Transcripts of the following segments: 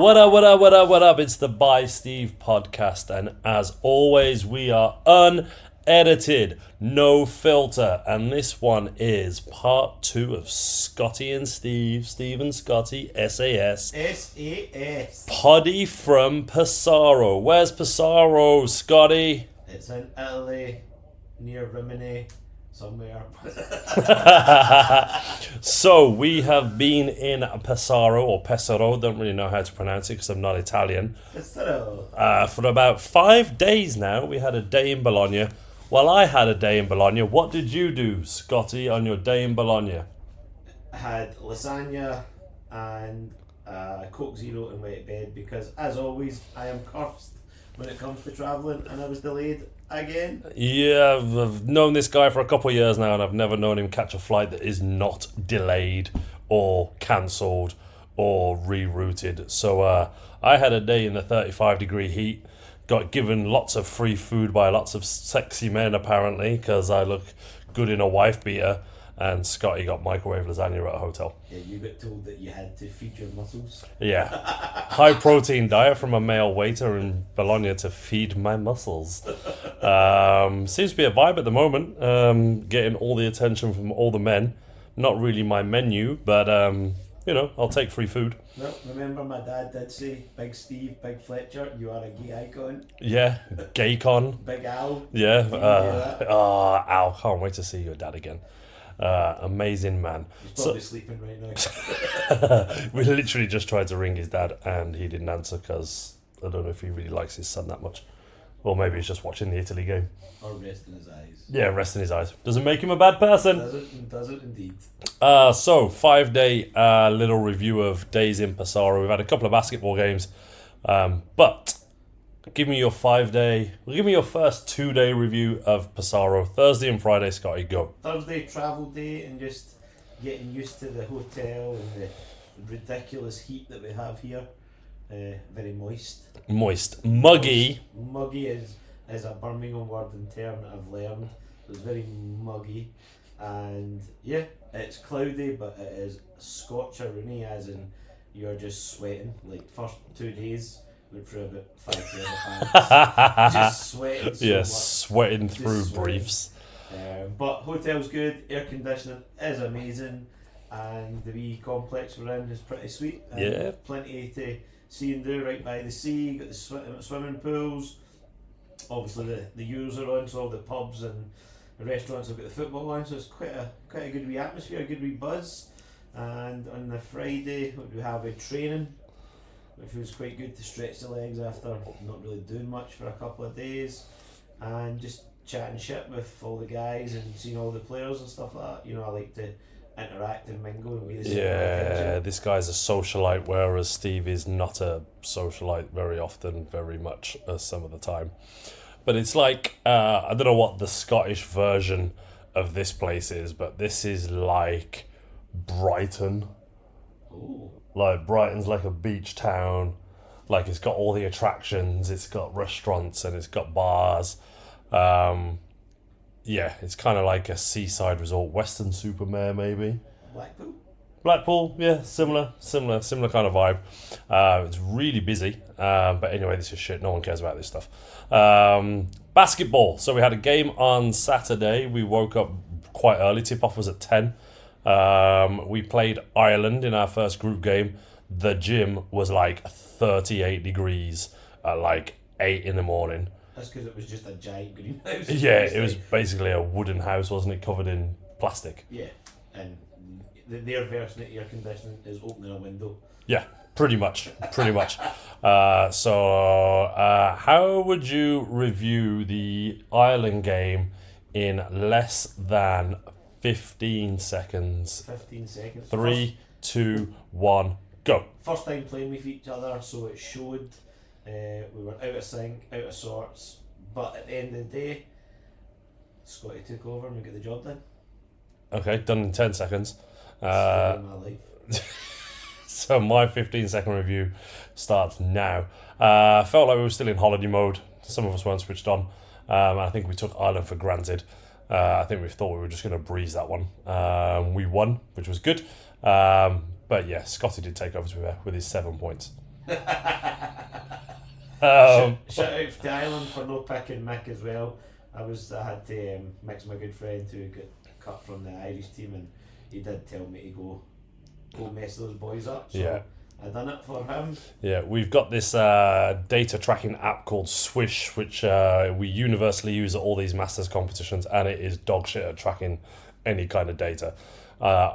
What up, what up, what up, what up? It's the By Steve podcast, and as always, we are unedited, no filter, and this one is part 2 of Scotty and Steve, Steve and Scotty, SAS. SAS. Poddy from Pesaro. Where's Pesaro, Scotty? It's in Italy, near Rimini, somewhere. So we have been in Pesaro, or Pesaro, don't really know how to pronounce it because I'm not Italian. Pesaro. For about 5 days now. We had a day in Bologna. Well, I had a day in Bologna. What did you do, Scotty, on your day in Bologna? I had lasagna and Coke Zero and went to bed because, as always, I am cursed when it comes to travelling, and I was delayed again. Yeah, I've known this guy for a couple of years now, and I've never known him catch a flight that is not delayed or cancelled or rerouted. So I had a day in the 35-degree heat, got given lots of free food by lots of sexy men, apparently, because I look good in a wife beater, and Scotty got microwave lasagna at a hotel. Yeah, you got told that you had to feed your muscles. Yeah. High protein diet from a male waiter in Bologna to feed my muscles. Seems to be a vibe at the moment. Getting all the attention from all the men. Not really my menu, but I'll take free food. No, remember my dad did say, Big Steve, Big Fletcher, you are a gay icon. Yeah, Gaycon. Big Al. Yeah. Al, can't wait to see your dad again. Amazing man. He's probably sleeping right now. We literally just tried to ring his dad and he didn't answer because I don't know if he really likes his son that much. Or maybe he's just watching the Italy game. Or resting his eyes. Yeah, resting his eyes. Doesn't make him a bad person. Does it indeed. So 5-day little review of days in Pesaro. We've had a couple of basketball games. But give me your 5-day, give me your first 2-day review of Pesaro. Thursday and Friday, Scotty, go. Thursday, travel day, and just getting used to the hotel and the ridiculous heat that we have here. Very moist. Moist. Muggy. Muggy is a Birmingham word and term that I've learned. It's very muggy. And yeah, it's cloudy, but it is scorcheroony, as in you're just sweating. Like, first 2 days, went through about 5 pairs of pants. Just sweating so much. Sweating through briefs. But hotel's good, air conditioning is amazing, and the wee complex we're in is pretty sweet. Yeah. Plenty to see and do right by the sea, got the swimming pools. Obviously the Euros are on, so all the pubs and the restaurants have got the football on, so it's quite a good wee atmosphere, a good wee buzz. And on the Friday we have a training, which was quite good to stretch the legs after not really doing much for a couple of days, and just chatting shit with all the guys and seeing all the players and stuff like that. I like to interact and mingle and be the Yeah, this guy's a socialite, whereas Steve is not a socialite very often, very much some of the time. But it's like, I don't know what the Scottish version of this place is, but this is like Brighton. Ooh. Like, Brighton's like a beach town. Like, it's got all the attractions, it's got restaurants, and it's got bars. Yeah, it's kind of like a seaside resort, Weston-super-Mare maybe. Blackpool, yeah, similar kind of vibe. It's really busy, but anyway, this is shit. No one cares about this stuff. Basketball. So we had a game on Saturday. We woke up quite early. Tip-off was at 10. We played Ireland in our first group game. The gym was like 38 degrees at like 8 in the morning. That's because it was just a giant greenhouse. Yeah, it was basically a wooden house, wasn't it? Covered in plastic. Yeah, and their version of air conditioning is opening a window. Yeah, pretty much. How would you review the Ireland game in less than 15 seconds? 15 seconds. 3, 2, 1, go. First time playing with each other, so it showed. We were out of sync, out of sorts, but at the end of the day, Scotty took over and we got the job done. Okay, done in 10 seconds. Story of my life. So my 15-second review starts now. Felt like we were still in holiday mode. Some of us weren't switched on. I think we took Ireland for granted. I think we thought we were just going to breeze that one. We won, which was good. But yeah, Scotty did take over with his 7 points. Shout out to Ireland for no picking Mick as well. I had to mix my good friend who got cut from the Irish team, and he did tell me to go mess those boys up. So Yeah. I done it for him. Yeah, we've got this data tracking app called Swish, which we universally use at all these Masters competitions, and it is dog shit at tracking any kind of data.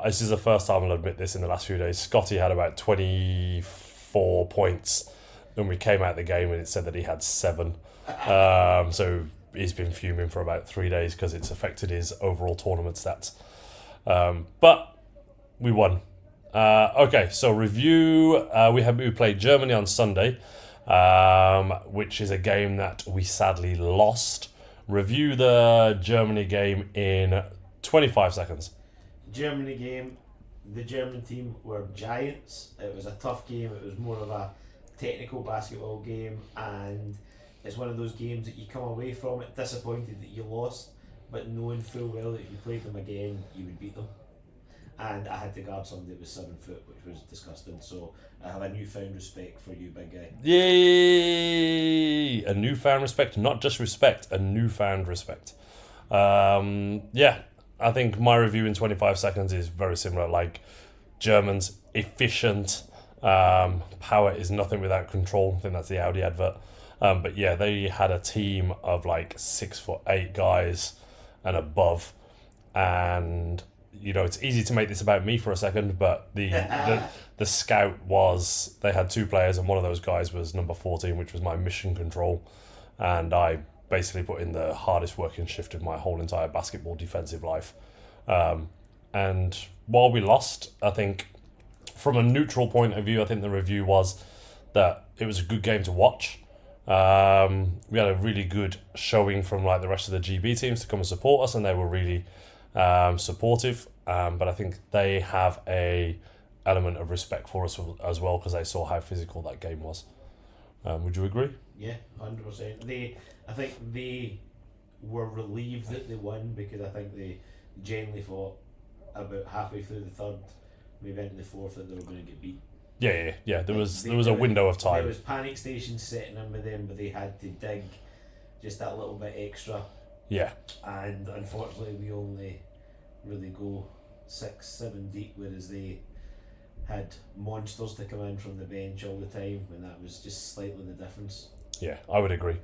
This is the first time I'll admit this in the last few days. Scotty had about 24 points when we came out of the game, and it said that he had 7. So he's been fuming for about 3 days because it's affected his overall tournament stats. But we won. Okay, so review. We played Germany on Sunday, which is a game that we sadly lost. Review the Germany game in 25 seconds. Germany game, the German team were giants. It was a tough game. It was more of a technical basketball game, and it's one of those games that you come away from it disappointed that you lost, but knowing full well that if you played them again, you would beat them. And I had to guard somebody that was 7 foot, which was disgusting. So I have a newfound respect for you, big guy. Yay! A newfound respect, not just respect, a newfound respect. Yeah, I think my review in 25 seconds is very similar. Like, Germans, efficient. Power is nothing without control. I think that's the Audi advert. But yeah, they had a team of like 6'8" guys and above, and you know, it's easy to make this about me for a second, but the scout was, they had 2 players, and one of those guys was number 14, which was my mission control, and I basically put in the hardest working shift of my whole entire basketball defensive life. And while we lost, I think from a neutral point of view, I think the review was that it was a good game to watch. We had a really good showing from like the rest of the GB teams to come and support us, and they were really supportive, but I think they have a element of respect for us as well, because they saw how physical that game was. Would you agree? Yeah, 100%. I think they were relieved that they won, because I think they genuinely thought about halfway through the third, maybe into the fourth, that they were going to get beat. Yeah. There was a window of time. There was panic stations setting in with them, but they had to dig just that little bit extra. Yeah. And unfortunately, we only really go 6-7 deep, whereas they had monsters to come in from the bench all the time, and that was just slightly the difference. Yeah, I would agree.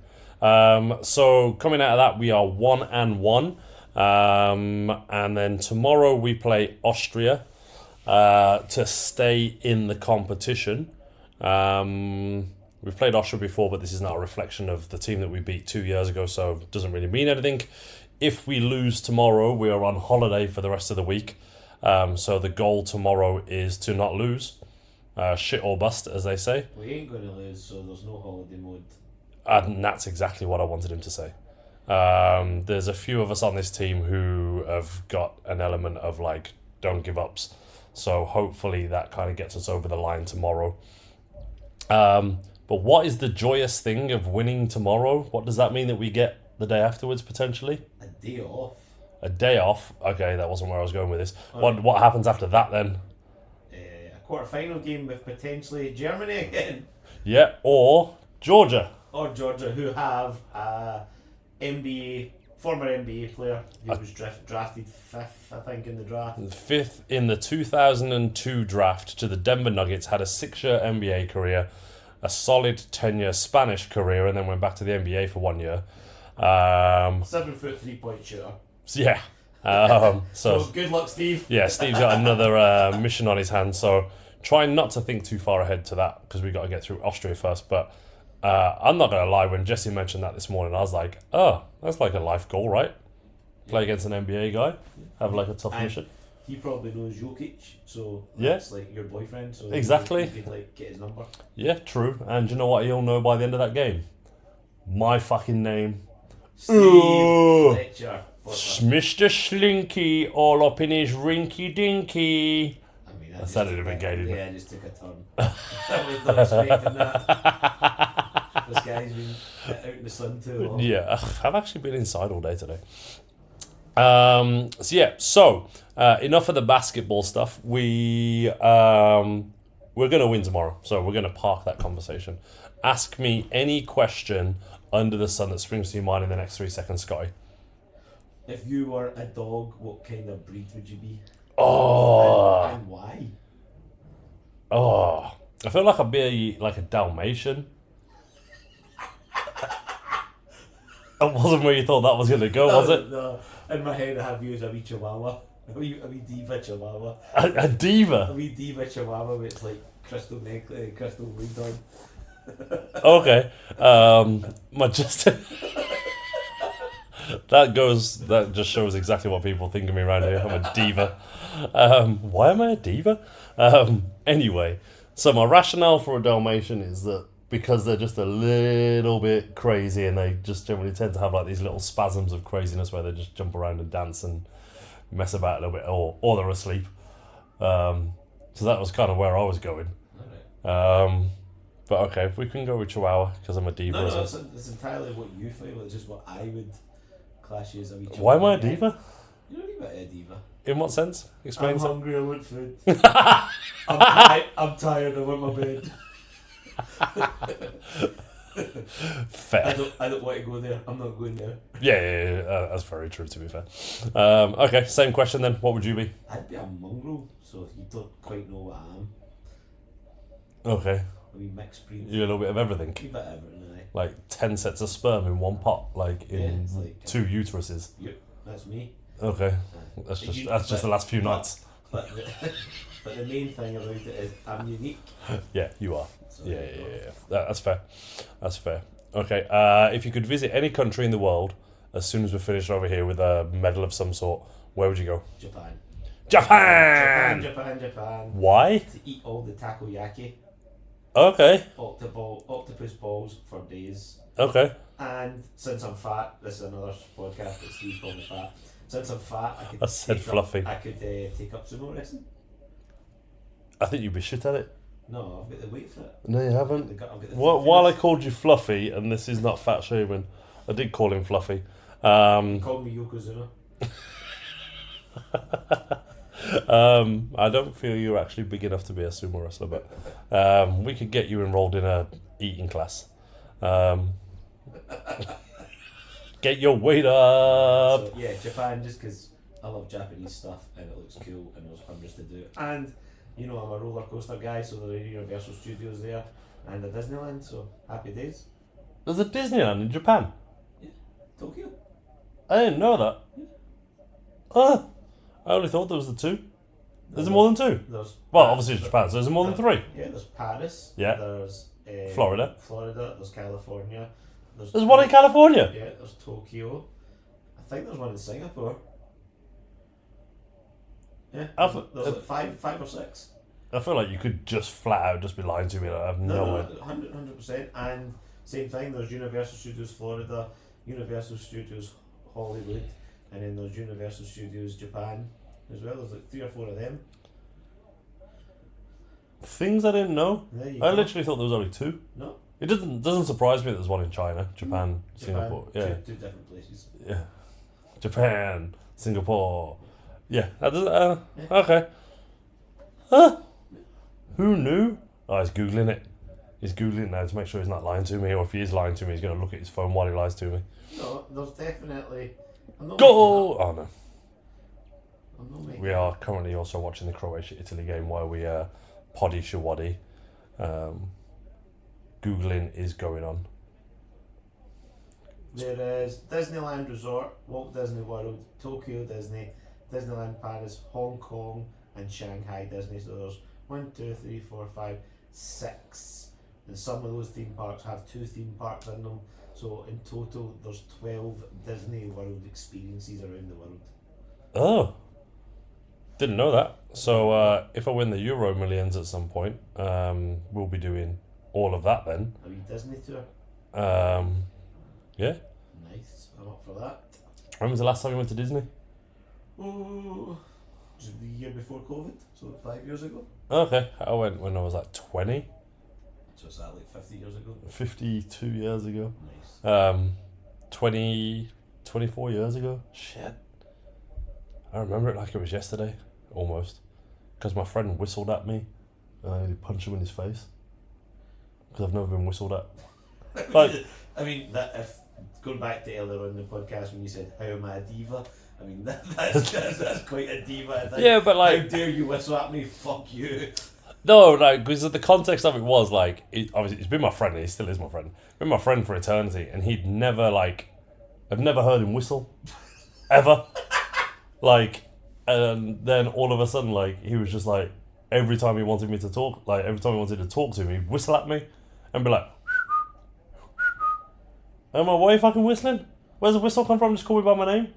So coming out of that, we are 1-1, and then tomorrow we play Austria to stay in the competition. We've played Austria before, but this is not a reflection of the team that we beat 2 years ago, so it doesn't really mean anything. If we lose tomorrow, we are on holiday for the rest of the week. So the goal tomorrow is to not lose. Shit or bust, as they say. We ain't going to lose, so there's no holiday mode. And that's exactly what I wanted him to say. There's a few of us on this team who have got an element of like don't give ups. So hopefully that kind of gets us over the line tomorrow. But what is the joyous thing of winning tomorrow? What does that mean that we get the day afterwards, potentially? A day off. A day off? Okay, that wasn't where I was going with this. What happens after that then? A quarter-final game with potentially Germany again. Yeah, or Georgia. Or Georgia, who have former NBA player who was drafted 5th, I think, in the draft. 5th in the 2002 draft to the Denver Nuggets, had a 6-year NBA career, a solid 10-year Spanish career, and then went back to the NBA for 1 year. 7 foot 3-point shooter. Yeah. So good luck, Steve. Yeah, Steve's got another mission on his hands, so try not to think too far ahead to that, because we've got to get through Austria first. But I'm not going to lie, when Jesse mentioned that this morning, I was like, oh, that's like a life goal, right? Play against an NBA guy, have like a tough mission. He probably knows Jokic, so yeah, that's like your boyfriend, so exactly. you could like get his number. Yeah, true. And you know what he'll know by the end of that game? My fucking name. Steve Fletcher. Mr. Slinky, all up in his rinky dinky. I mean, that sounded a bit gay, didn't it? Yeah, I just took a turn. I was not expecting that. This guy's been out in the sun too long. Yeah, I've actually been inside all day today. So enough of the basketball stuff. We we're going to win tomorrow, so we're going to park that conversation. Ask me any question under the sun that springs to your mind in the next 3 seconds, Scotty. If you were a dog, what kind of breed would you be? Oh. And why? Oh. I feel like I'd be like a Dalmatian. That wasn't where you thought that was going to go, was it? No. In my head, I have you as a wee chihuahua. A wee diva chihuahua. A diva? A wee diva chihuahua with like crystal necklace, crystal wig on. Okay. That just shows exactly what people think of me around here. I'm a diva. Why am I a diva? Anyway, so my rationale for a Dalmatian is that because they're just a little bit crazy and they just generally tend to have like these little spasms of craziness where they just jump around and dance and mess about a little bit, or they're asleep. So that was kind of where I was going. But okay, if we can go with Chihuahua because I'm a diva. No, it's entirely what you feel. It's just what I would class you as a wee Chihuahua. Why am I a diva? You're not even a diva. In what sense? Explain. I'm hungry. I want food. I'm tired. I want my bed. Fair. I don't want to go there. I'm not going there. Yeah, that's very true, to be fair. Okay, same question then. What would you be? I'd be a mongrel, so you don't quite know what I am. Okay. A wee mixed breed. You're a little bit of everything. A bit of everything, eh? Like 10 sets of sperm in one pot, like in like, 2 uteruses. Yep, that's me. Okay. That's just the last few nights. But the main thing about it is I'm unique. Yeah, you are. So Yeah. That's fair. That's fair. Okay, if you could visit any country in the world, as soon as we're finished over here with a medal of some sort, where would you go? Japan. Japan! Why? To eat all the takoyaki. Okay. Octopus balls for days. Okay. And since I'm fat, this is another podcast that Steve called me fat. Since I'm fat, I said fluffy. I could take up sumo wrestling. I think you'd be shit at it. No, I've got the weight for it. No, you haven't. I've got the While I called you fluffy, and this is not fat shaming, I did call him fluffy. You called me Yokozuna. I don't feel you're actually big enough to be a sumo wrestler, but we could get you enrolled in a eating class. Get your weight up. So, yeah, Japan, just because I love Japanese stuff and it looks cool and there's hundreds to do. And, you know, I'm a roller coaster guy, so there are Universal Studios there and a Disneyland, so happy days. There's a Disneyland in Japan? Yeah, Tokyo. I didn't know that. Yeah. I only thought there was the 2. There's more than 2? Well, obviously it's Japan, so there's more than 3. Yeah, there's Paris. Yeah. There's Florida. There's California. There's one in California? Yeah, there's Tokyo. I think there's one in Singapore. Yeah, there's like 5 or 6. I feel like you could just flat out just be lying to me. I have no way. 100%. And same thing, there's Universal Studios Florida, Universal Studios Hollywood, and then there's Universal Studios Japan as well. There's like 3 or 4 of them. Things I didn't know. I literally thought there was only 2. No. It doesn't surprise me that there's one in China, Japan, Singapore. Yeah. Two different places. Yeah. Japan, Singapore. Yeah. That doesn't, okay. Huh? Who knew? Oh, he's Googling it. He's Googling it now to make sure he's not lying to me, or if he is lying to me, he's going to look at his phone while he lies to me. No, there's definitely... Go! Oh, no. We are are currently also watching the Croatia-Italy game while we poddy shawaddy. Googling is going on. There is Disneyland Resort, Walt Disney World, Tokyo Disney, Disneyland Paris, Hong Kong, and Shanghai Disney. So there's 1, 2, 3, 4, 5, 6. And some of those theme parks have 2 theme parks in them. So in total, there's 12 Disney World experiences around the world. Oh. Didn't know that. So if I win the Euro Millions at some point, we'll be doing all of that then. A wee Disney tour. Yeah. Nice. I'm up for that. When was the last time you went to Disney? Oh, just the year before COVID, so 5 years ago. Okay, I went when I was like 20. So is that like 50 years ago? 52 years ago. Nice. 24 years ago. Shit. I remember it like it was yesterday, almost. Because my friend whistled at me and I punch him in his face because I've never been whistled at. Like, I mean, that if going back to earlier on in the podcast when you said, "How am I a diva?" I mean, that's quite a diva thing. Yeah, but like, how dare you whistle at me? Fuck you. No, like, because the context of it was like, obviously he's been my friend, and he still is my friend. Been my friend for eternity, and he'd never I've never heard him whistle, ever. Like, and then all of a sudden, like, he was just like, every time he wanted me to talk, like every time he wanted to talk to me, he'd whistle at me, and be like, I'm like, why are you fucking whistling? Where's the whistle come from? Just call me by my name.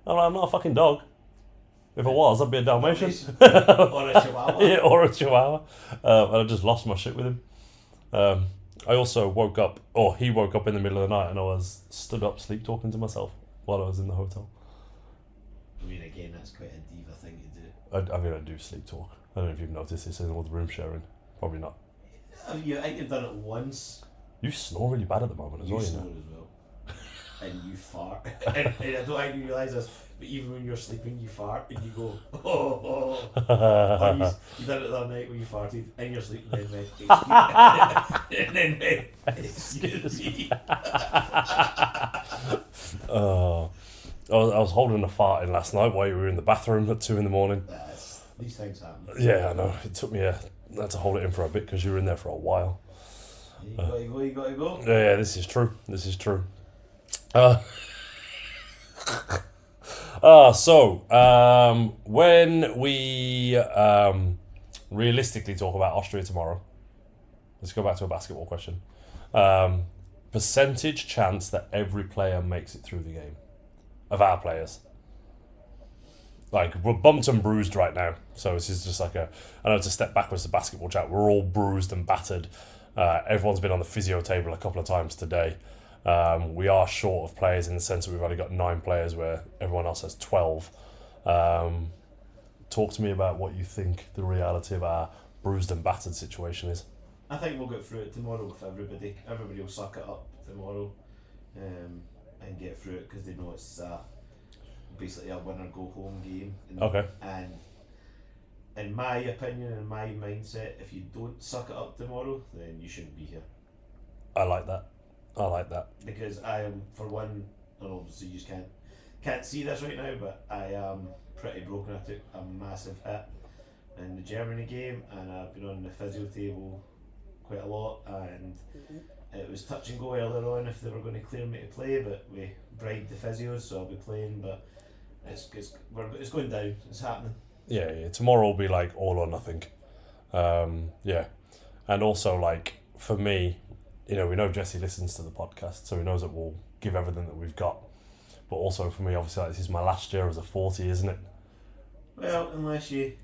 I'm like, I'm not a fucking dog. If I was, I'd be a Dalmatian. Or a Chihuahua. Yeah, or a Chihuahua. And I just lost my shit with him. I also woke up, or he woke up in the middle of the night, and I was stood up sleep talking to myself while I was in the hotel. I mean, again, that's quite a diva thing to do. I mean, I do sleep talk. I don't know if you've noticed this in all the room sharing. Probably not. I think you've done it once. You snore really bad at the moment as well, You you snore know. as well. And you fart. and I don't think you realise this, but even when you're sleeping, you fart and you go, oh. Or you done it the other night when you farted and you're sleeping and then and then excuse me. I was holding a fart in last night while you were in the bathroom at 2 a.m. These things happen. Yeah, I know. It took me I had to hold it in for a bit because you were in there for a while. You gotta go. Yeah, this is true. So when we realistically talk about Austria tomorrow, let's go back to a basketball question. Percentage chance that every player makes it through the game of our players. Like, we're bumped and bruised right now, so this is just like I know it's a step backwards to basketball chat. We're all bruised and battered. Everyone's been on the physio table a couple of times today. We are short of players in the sense that we've only got 9 players where everyone else has 12. Talk to me about what you think the reality of our bruised and battered situation is. I think we'll get through it tomorrow with everybody. Everybody will suck it up tomorrow and get through it because they know it's basically a win-or-go-home game. Okay. And in my opinion and my mindset, if you don't suck it up tomorrow, then you shouldn't be here. I like that. Because I am, for one, and obviously you just can't see this right now, but I am pretty broken. I took a massive hit in the Germany game, and I've been on the physio table quite a lot, and it was touch and go earlier on if they were going to clear me to play, but we bribed the physios, so I'll be playing, but it's going down, it's happening. Yeah, tomorrow will be like all or nothing. Yeah. And also, like, for me, you know, we know Jesse listens to the podcast, so he knows that we'll give everything that we've got. But also for me, obviously, like, this is my last year as a 40, isn't it? Well, unless you...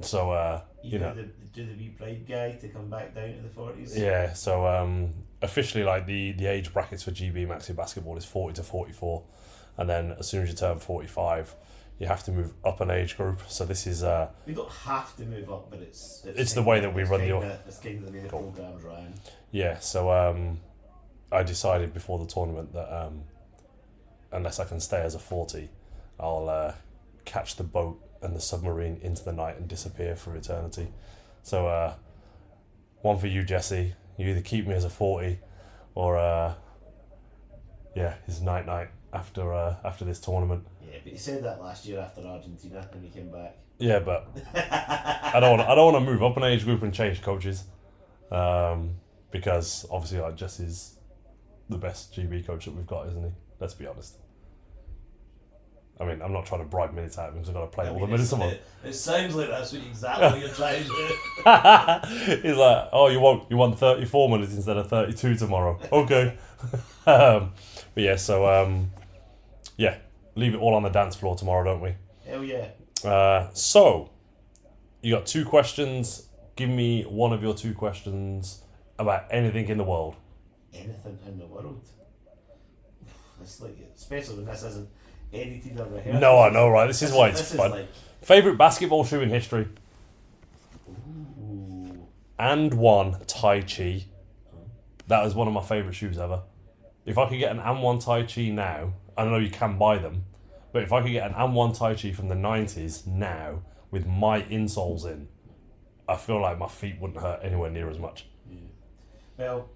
So, you know... Do the wee pride guy to come back down to the 40s? Yeah, so officially, like, the age brackets for GB Maxi Basketball is 40 to 44. And then as soon as you turn 45... you have to move up an age group. So this is... we don't have to move up, but it's the way that we run It's kind of the way the program's ran. Yeah, so I decided before the tournament that unless I can stay as a 40, I'll catch the boat and the submarine into the night and disappear for eternity. So one for you, Jesse. You either keep me as a 40 or it's night after this tournament. Yeah, but he said that last year after Argentina when he came back. Yeah, but I don't want to move up an age group and change coaches, because obviously like Jesse's the best GB coach that we've got, isn't he? Let's be honest. I mean, I'm not trying to bribe minutes out of him because I've got to play all the minutes. It sounds like that's exactly what you're trying to do. He's like, oh, you want 34 minutes instead of 32 tomorrow. Okay. But yeah, so leave it all on the dance floor tomorrow, don't we? Hell yeah. So, you got 2 questions. Give me one of your 2 questions about anything in the world. Anything in the world? It's like, especially when this isn't edited or rehearsed. No, I know, right? This is why it's fun. Like... Favourite basketball shoe in history? Ooh. And 1 Tai Chi. That is one of my favourite shoes ever. If I could get an And1 Tai Chi now, I know you can buy them, but if I could get an And1 Tai Chi from the 90s now with my insoles in, I feel like my feet wouldn't hurt anywhere near as much. Yeah. Well,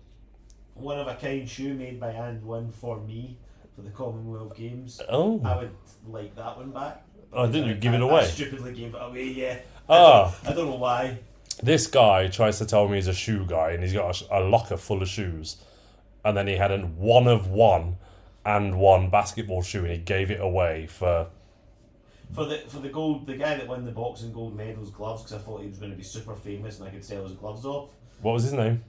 one of a kind shoe made by and one for me for the Commonwealth Games. Oh. I would like that one back. Oh, didn't you give it away? I stupidly gave it away, yeah. Ah. I don't know why. This guy tries to tell me he's a shoe guy and he's got a locker full of shoes. And then he had a one of one and one basketball shoe and he gave it away for the gold, the guy that won the boxing gold medals gloves, because I thought he was going to be super famous and I could sell his gloves off. What was his name?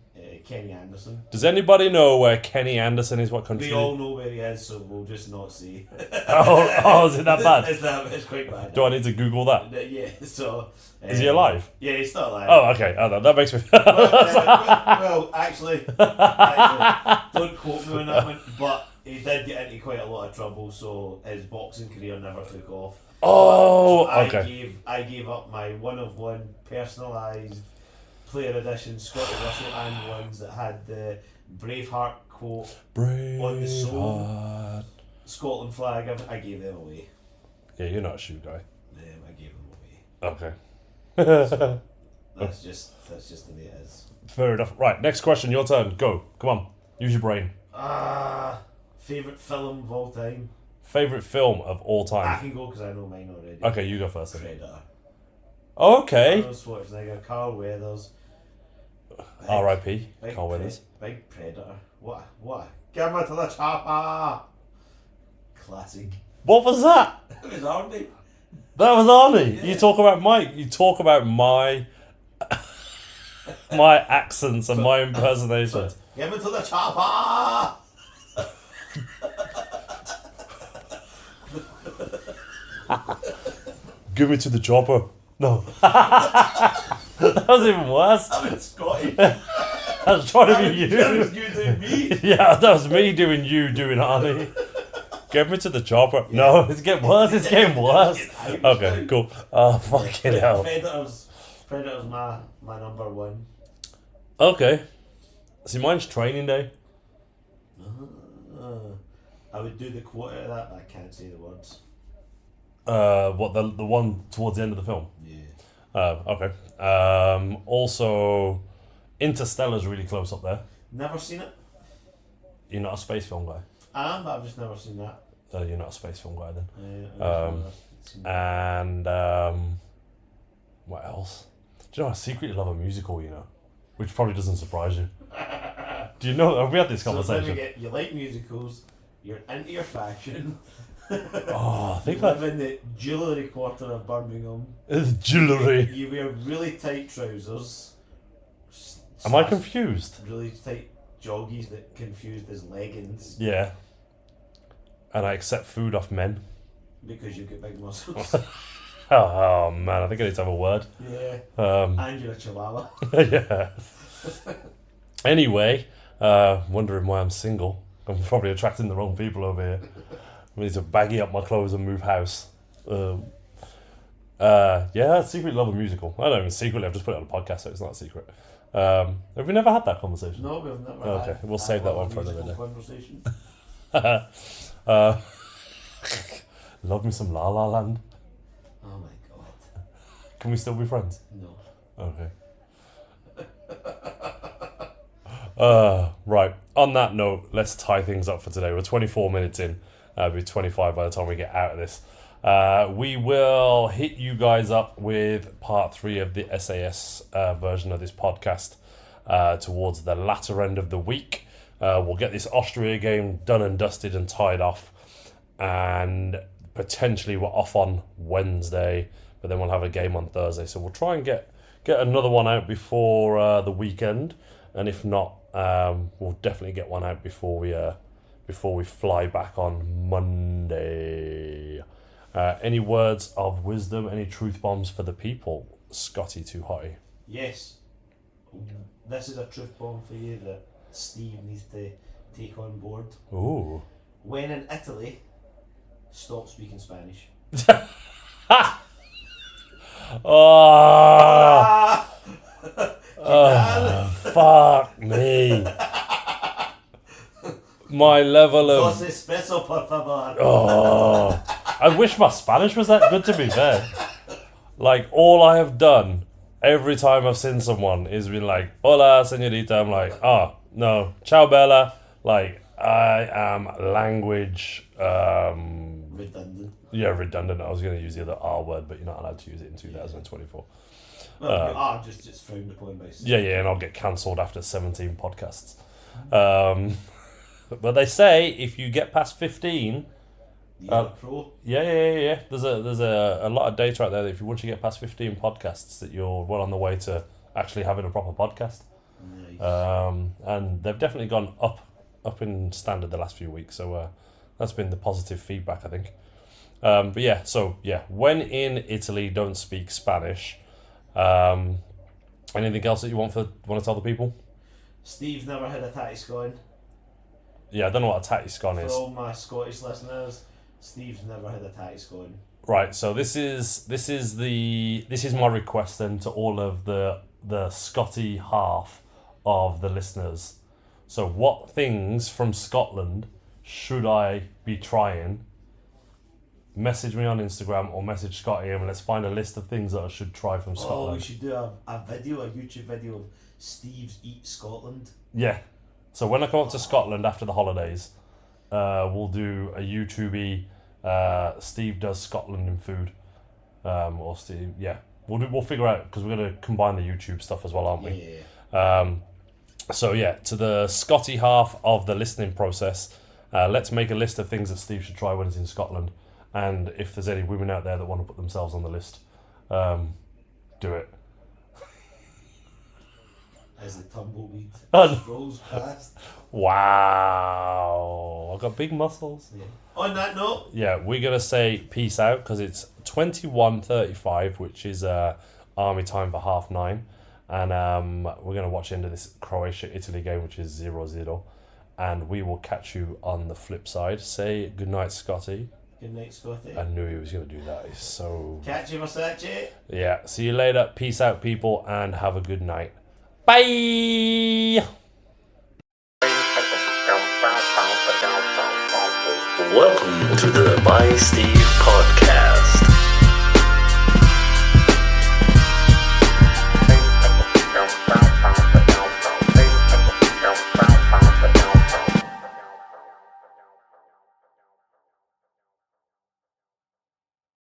Kenny Anderson. Does anybody know where Kenny Anderson is? What country? We all know where he is, so we'll just not say. oh, is it that bad? It's quite bad. Do I need to Google that? Yeah, so... Is he alive? Yeah, he's still alive. Oh, okay. Oh, that makes me... well, actually, don't quote me on that one, but he did get into quite a lot of trouble, so his boxing career never took off. Oh, so okay. I gave up my one-of-one personalised player edition Scotty Russell and ones that had the Braveheart quote on the sole, Scotland flag. I gave them away. Yeah, you're not a shoe guy. I gave them away. Okay. That's just the way it is. Fair enough. Right, next question. Your turn. Go. Come on. Use your brain. Favourite film of all time? Favourite film of all time? I can go because I know mine already. Okay, you go first. Then. Predator. Okay. Arnold Schwarzenegger, Carl Weathers. R.I.P. Carl Weathers. Big Predator. What? Get me to the chopper! Classic. What was that? It was Arnie. That was Arnie. Yeah. You talk about Mike. You talk about my my accents and my impersonations. Get me to the chopper! Give me to the chopper. No. That was even worse. I'm in Scotty. I was trying to be you. That was you doing me. Yeah, that was me doing you doing Arnie. Get me to the chopper. Yeah. No, it's getting worse. It's getting worse. Okay, cool. Oh, fucking hell. Predator's my number one. Okay. See, mine's Training Day. I would do the quote out of that, but I can't say the words. What, the one towards the end of the film? Yeah. Okay. Also, Interstellar's really close up there. Never seen it. You're not a space film guy? I am, but I've just never seen that. You're not a space film guy then. Yeah, what else? Do you know I secretly love a musical, you know? Which probably doesn't surprise you. Do you know, have we had this conversation? So you like musicals, you're into your fashion. I think you live in the jewellery quarter of Birmingham. Jewellery. You wear really tight trousers. Am I confused? Really tight joggies that confused as leggings. Yeah. And I accept food off men. Because you've got big muscles. Oh man, I think I need to have a word. Yeah. And you're a chihuahua. Yeah. Anyway, wondering why I'm single. I'm probably attracting the wrong people over here. I need to baggy up my clothes and move house. Yeah, I secretly love a musical. I don't even secretly, I've just put it on a podcast, so it's not a secret. Have we never had that conversation? No, we've never had. Okay, we'll save that one for another day. Conversation. Love me some La La Land. Oh my god. Can we still be friends? No. Okay. Right. On that note, let's tie things up for today. We're 24 minutes in. It'll be 25 by the time we get out of this. We will hit you guys up with part 3 of the SAS version of this podcast towards the latter end of the week. We'll get this Austria game done and dusted and tied off. And potentially we're off on Wednesday, but then we'll have a game on Thursday. So we'll try and get another one out before the weekend. And if not, we'll definitely get one out before we fly back on Monday. Any words of wisdom, any truth bombs for the people? Scotty Too Hotty. Yes. This is a truth bomb for you that Steve needs to take on board. Ooh. When in Italy, stop speaking Spanish. Fuck me. My level of... Dos espresso, por favor. I wish my Spanish was that good, to be fair. Like, all I have done Every time I've seen someone, it's been like, hola, señorita. I'm like, oh, no, ciao, Bella. Like, I am language... redundant. Yeah, redundant. I was going to use the other R word, but you're not allowed to use it in 2024. Well, just frowned upon by... Yeah, and I'll get cancelled after 17 podcasts. But they say if you get past 15... pro. Yeah. There's a lot of data out there that if you once you get past 15 podcasts, that you're well on the way to actually having a proper podcast. Nice. And they've definitely gone up in standard the last few weeks. So that's been the positive feedback, I think. But yeah, when in Italy, don't speak Spanish. Anything else that you want to tell the people? Steve's never had a tatty scone. Yeah, I don't know what a tatty scone is. For all my Scottish listeners, Steve's never had a tatty scone. Right, so this is my request then to all of the Scotty half of the listeners. So what things from Scotland should I be trying? Message me on Instagram or message Scotty and let's find a list of things that I should try from Scotland. Oh, we should do a YouTube video of Steve's Eat Scotland. Yeah. So when I come up to Scotland after the holidays, we'll do a YouTube-y Steve does Scotland in food. Or Steve, yeah. We'll figure out, because we're going to combine the YouTube stuff as well, aren't we? Yeah. So yeah, to the Scotty half of the listening process, let's make a list of things that Steve should try when he's in Scotland. And if there's any women out there that want to put themselves on the list, do it. As the tumbleweed Oh, rolls past. Wow. I've got big muscles. Yeah. On that note. Yeah, we're going to say peace out because it's 21:35, which is army time for 9:30. And we're going to watch into this Croatia-Italy game, which is 0-0. And we will catch you on the flip side. Say goodnight, Scotty. Good night, Scotty. I knew he was going to do that. He's so... Catch you, Versace. Yeah, see you later. Peace out, people, and have a good night. Bye! Welcome to the By Steve podcast.